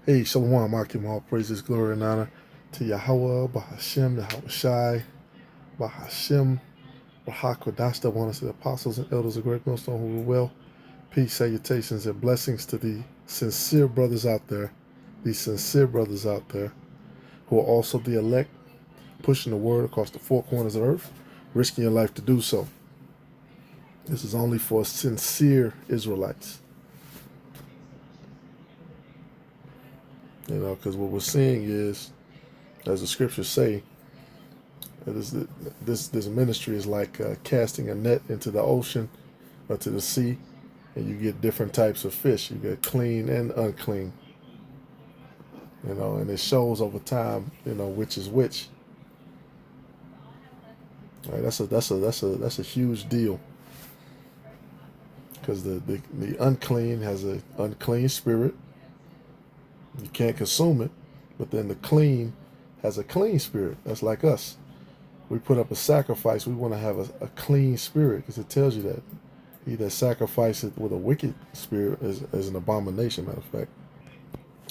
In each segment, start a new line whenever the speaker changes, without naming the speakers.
Hey, Shalom, Akim, all praises, glory, and honor to Yahweh, Bahashem, Yahweh Shai, Bahashem, Bahakwadash, that want us, the apostles and elders of Great Millstone who rule well. Peace, salutations, and blessings to the sincere brothers out there, these sincere brothers out there who are also the elect, pushing the word across the four corners of earth, risking your life to do so. This is only for sincere Israelites. Because what we're seeing is, as the scriptures say, this ministry is like casting a net into the ocean or to the sea, and you get different types of fish. You get clean and unclean. And it shows over time, which is which. All right, that's a huge deal, because the unclean has an unclean spirit. You can't consume it, but then the clean has a clean spirit. That's like us. We put up a sacrifice. We want to have a clean spirit, because it tells you that he that sacrifices with a wicked spirit is an abomination, matter of fact.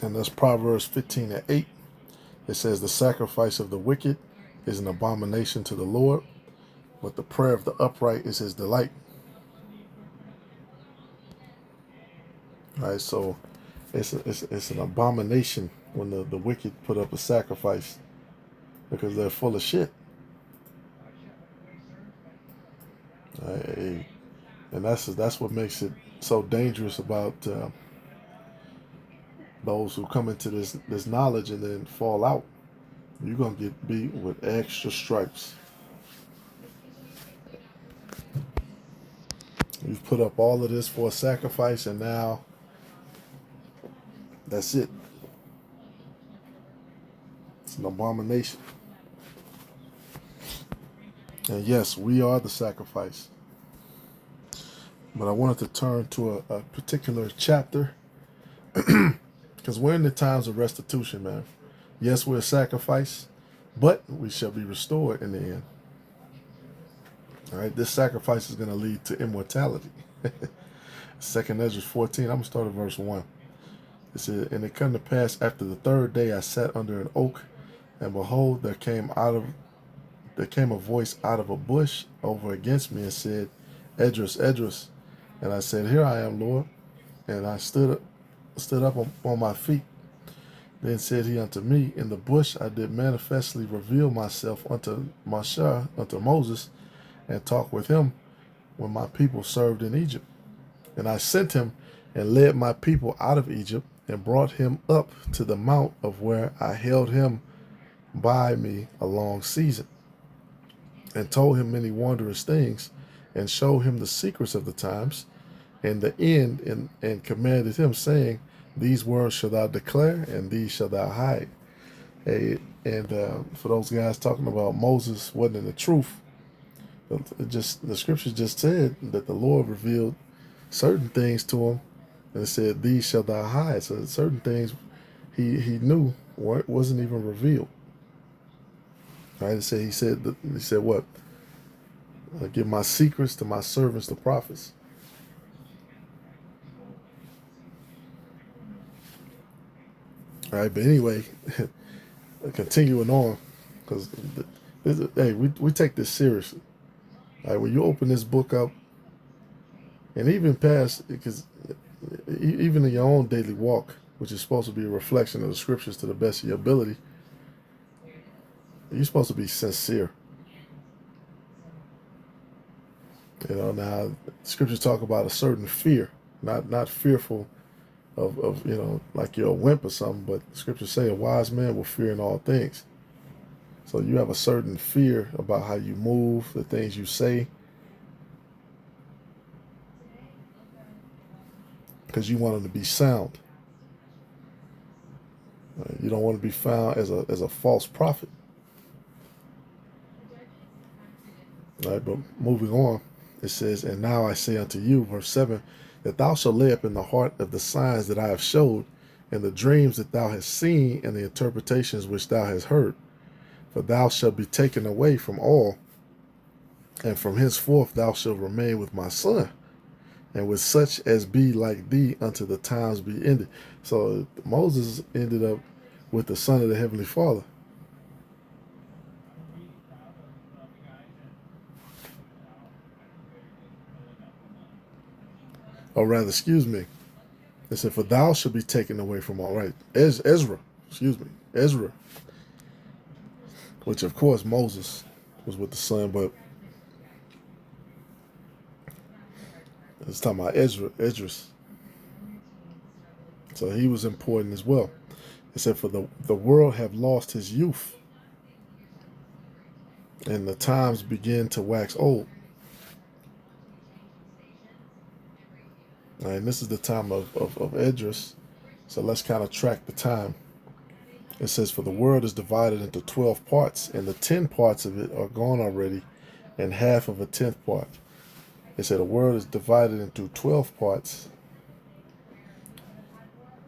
And that's Proverbs 15:8. It says, the sacrifice of the wicked is an abomination to the Lord, but the prayer of the upright is his delight. All right, so it's an abomination when the wicked put up a sacrifice, because they're full of shit. And that's what makes it so dangerous about those who come into this knowledge and then fall out. You're gonna get beat with extra stripes. You've put up all of this for a sacrifice, and now that's it. It's an abomination. And yes, we are the sacrifice. But I wanted to turn to a particular chapter, because we're in the times of restitution, man. Yes, we're a sacrifice, but we shall be restored in the end. All right, this sacrifice is going to lead to immortality. 2nd Ezra 14, I'm going to start at verse 1. It said, and it come to pass after the third day, I sat under an oak, and behold, there came a voice out of a bush over against me, and said, Edras, Edras. And I said, here I am, Lord. And I stood up on my feet. Then said he unto me, in the bush I did manifestly reveal myself unto Moses, and talk with him when my people served in Egypt. And I sent him and led my people out of Egypt, and brought him up to the mount of where I held him by me a long season, and told him many wondrous things, and showed him the secrets of the times, and the end, and commanded him, saying, these words shall thou declare, and these shall thou hide. Hey, and for those guys talking about Moses wasn't in the truth, the scripture just said that the Lord revealed certain things to him, and it said, these shall thou hide. So certain things he knew wasn't even revealed. Right? He said what? I give my secrets to my servants, the prophets. All right, but anyway, continuing on, because hey, we take this seriously. All right, when you open this book up, and even past, because even in your own daily walk, which is supposed to be a reflection of the scriptures to the best of your ability, you're supposed to be sincere. Now scriptures talk about a certain fear, not fearful of like you're a wimp or something, but scriptures say a wise man will fear in all things. So you have a certain fear about how you move, the things you say, because you want them to be sound. You don't want to be found as a false prophet. All right, but moving on, it says, and now I say unto you, verse 7, that thou shalt lay up in the heart of the signs that I have showed, and the dreams that thou hast seen, and the interpretations which thou hast heard. For thou shalt be taken away from all, and from henceforth thou shalt remain with my son. and with such as be like thee until the times be ended. So Moses ended up with the Son of the Heavenly Father. Or rather, excuse me, it said, for thou shalt be taken away from all right. Ezra, excuse me, Ezra, which of course Moses was with the Son, but it's talking about Esdras. So he was important as well. It said, for the world have lost his youth, and the times begin to wax old. And this is the time of Esdras. So let's kind of track the time. It says, for the world is divided into 12 parts, and the 10 parts of it are gone already, and half of a 10th part. It said the world is divided into 12 parts,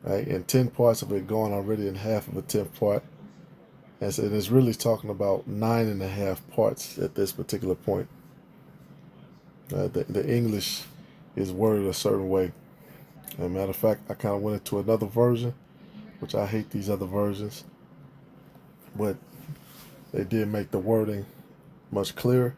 right, and 10 parts of it gone already, and half of a 10th part. And so it's really talking about 9.5 parts at this particular point. The English is worded a certain way. As a matter of fact, I kind of went into another version, which I hate these other versions, but they did make the wording much clearer.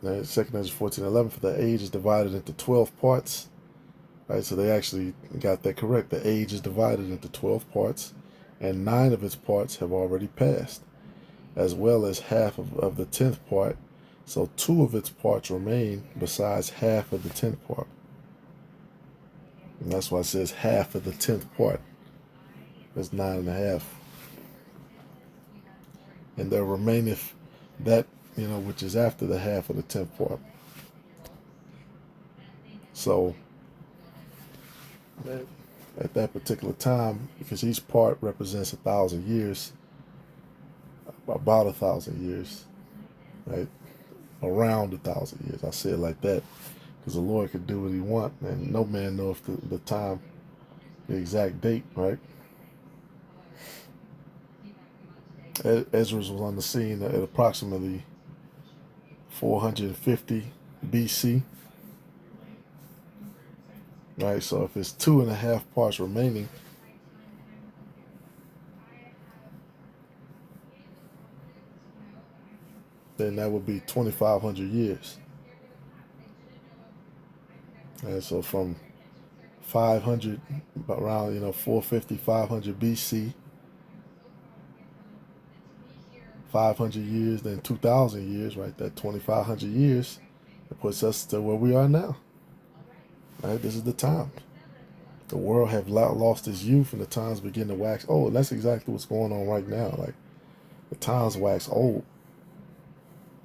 Now, 2 Ezra 14:11, for the age is divided into 12 parts. Right, so they actually got that correct. The age is divided into 12 parts, and 9 of its parts have already passed, as well as half of the 10th part. So 2 of its parts remain besides half of the 10th part. And that's why it says half of the 10th part. That's 9.5. And there remaineth that, which is after the half of the 10th part. So at that particular time, because each part represents 1,000 years, about 1,000 years, right? Around 1,000 years. I say it like that because the Lord could do what he want, and no man knows the time, the exact date, right? Ezra was on the scene at approximately 450 BC. Right, so if it's 2.5 parts remaining, then that would be 2,500 years. And so from 500, around 450, 500 BC, 500 years, then 2,000 years, right? That 2,500 years, it puts us to where we are now. Right, this is the time. The world have lost its youth, and the times begin to wax old. And that's exactly what's going on right now. Like the times wax old.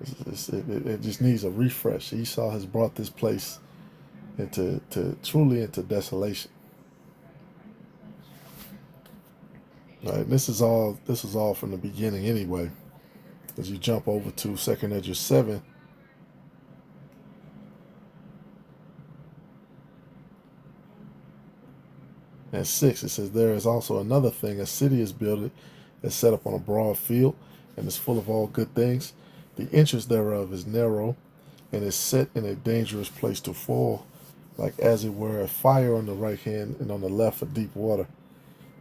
It just needs a refresh. Esau has brought this place truly into desolation. Right, this is all from the beginning anyway. As you jump over to 2 Ezra 7. And 6, it says, there is also another thing. A city is built, is set up on a broad field, and is full of all good things. The entrance thereof is narrow, and is set in a dangerous place to fall, like as it were a fire on the right hand, and on the left a deep water,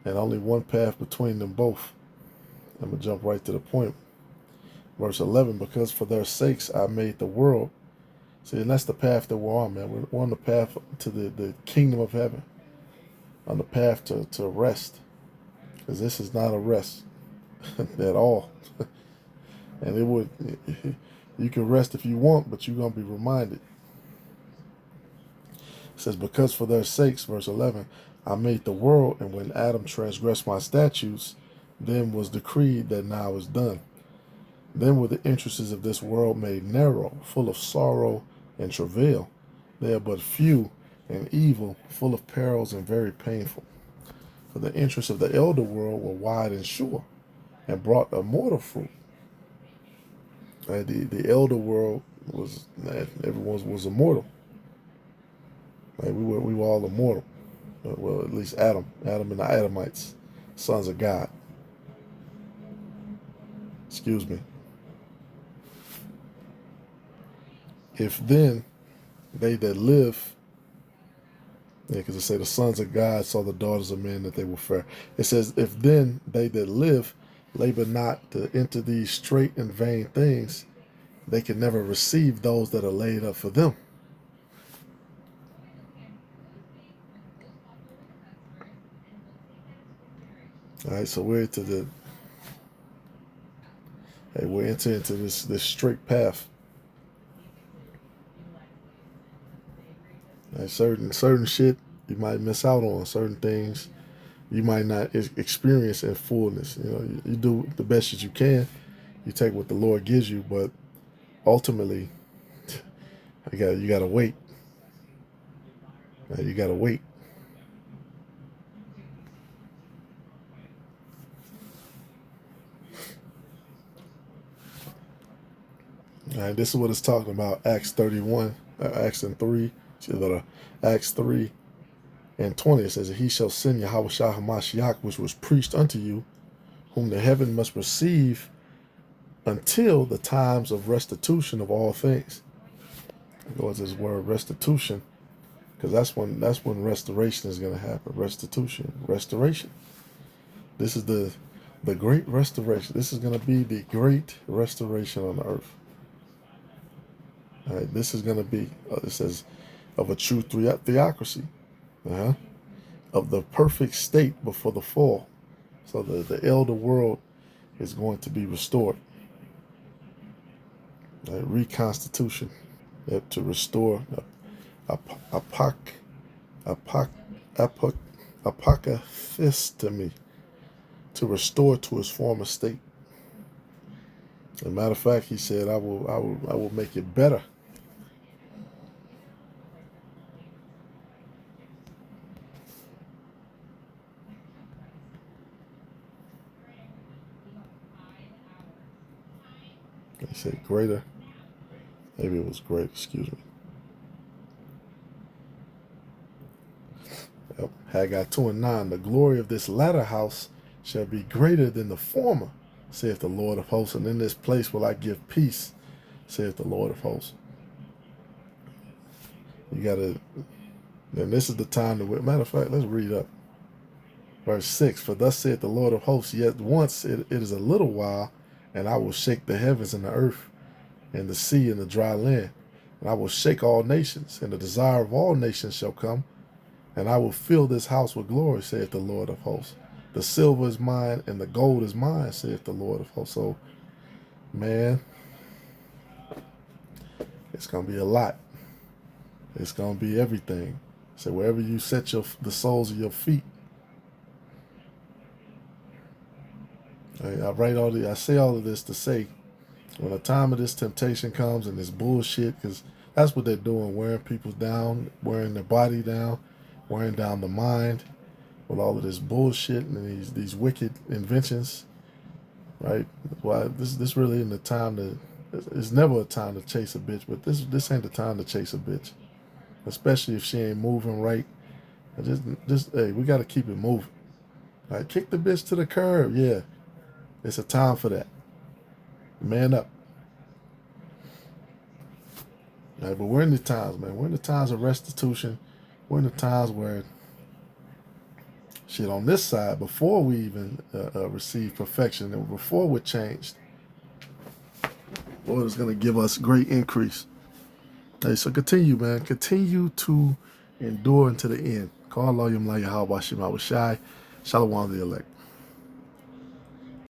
and only one path between them both. I'm going to jump right to the point. Verse 11, because for their sakes I made the world. See, and that's the path that we're on, man. We're on the path to the kingdom of heaven, on the path to rest, because this is not a rest at all. And you can rest if you want, but you're going to be reminded. It says, because for their sakes, verse 11, I made the world, and when Adam transgressed my statutes, then was decreed that now is done. Then were the interests of this world made narrow, full of sorrow and travail. They are but few and evil, full of perils and very painful. For the interests of the elder world were wide and sure, and brought immortal fruit. The elder world was, everyone was immortal. We were all immortal. Well, at least Adam and the Adamites, sons of God. Excuse me. If then they that live Yeah, because it say the sons of God saw the daughters of men that they were fair. It says, if then they that live labor not to enter these straight and vain things, they can never receive those that are laid up for them. All right, so we're entering into this straight path. Right, certain shit you might miss out on. Certain things you might not experience in fullness. You do the best that you can. You take what the Lord gives you, but ultimately, you gotta wait. You gotta wait. All right, this is what it's talking about. Acts 31, Acts 3, Acts 3 and 20. It says, he shall send Yahweh Shah HaMashiach, which was preached unto you, whom the heaven must receive until the times of restitution of all things. It goes this word restitution, because that's when restoration is going to happen. Restoration. This is the great restoration. This is going to be the great restoration on the earth. All right, this is going to be, it says, of a true theocracy, of the perfect state before the fall. So the elder world is going to be restored. Reconstitution, to restore apocathistemy, to restore to his former state. As a matter of fact, he said, I will make it better. He said greater. Maybe it was great, excuse me. Yep. Haggai 2:9. The glory of this latter house shall be greater than the former, saith the Lord of hosts. And in this place will I give peace, saith the Lord of hosts. You gotta, and this is the time to, matter of fact, let's read up. Verse 6, for thus saith the Lord of hosts, yet once it is a little while, and I will shake the heavens and the earth and the sea and the dry land. And I will shake all nations, and the desire of all nations shall come, and I will fill this house with glory, saith the Lord of hosts. The silver is mine, and the gold is mine, saith the Lord of hosts. So, man, it's going to be a lot. It's going to be everything. So wherever you set the soles of your feet, I say all of this to say, when the time of this temptation comes and this bullshit, because that's what they're doing, wearing people down, wearing their body down, wearing down the mind with all of this bullshit and these wicked inventions, right? Why this really isn't the time to, it's never a time to chase a bitch, but this ain't the time to chase a bitch, especially if she ain't moving right. Hey, we got to keep it moving. Right? Kick the bitch to the curb, yeah. It's a time for that. Man up. Right, but we're in the times, man. We're in the times of restitution. We're in the times where shit on this side, before we even receive perfection and before we're changed, Lord is going to give us great increase. Hey, so continue, man. Continue to endure unto the end. Call Allah Yum La Yahweh Shema Shai. Shalom the elect.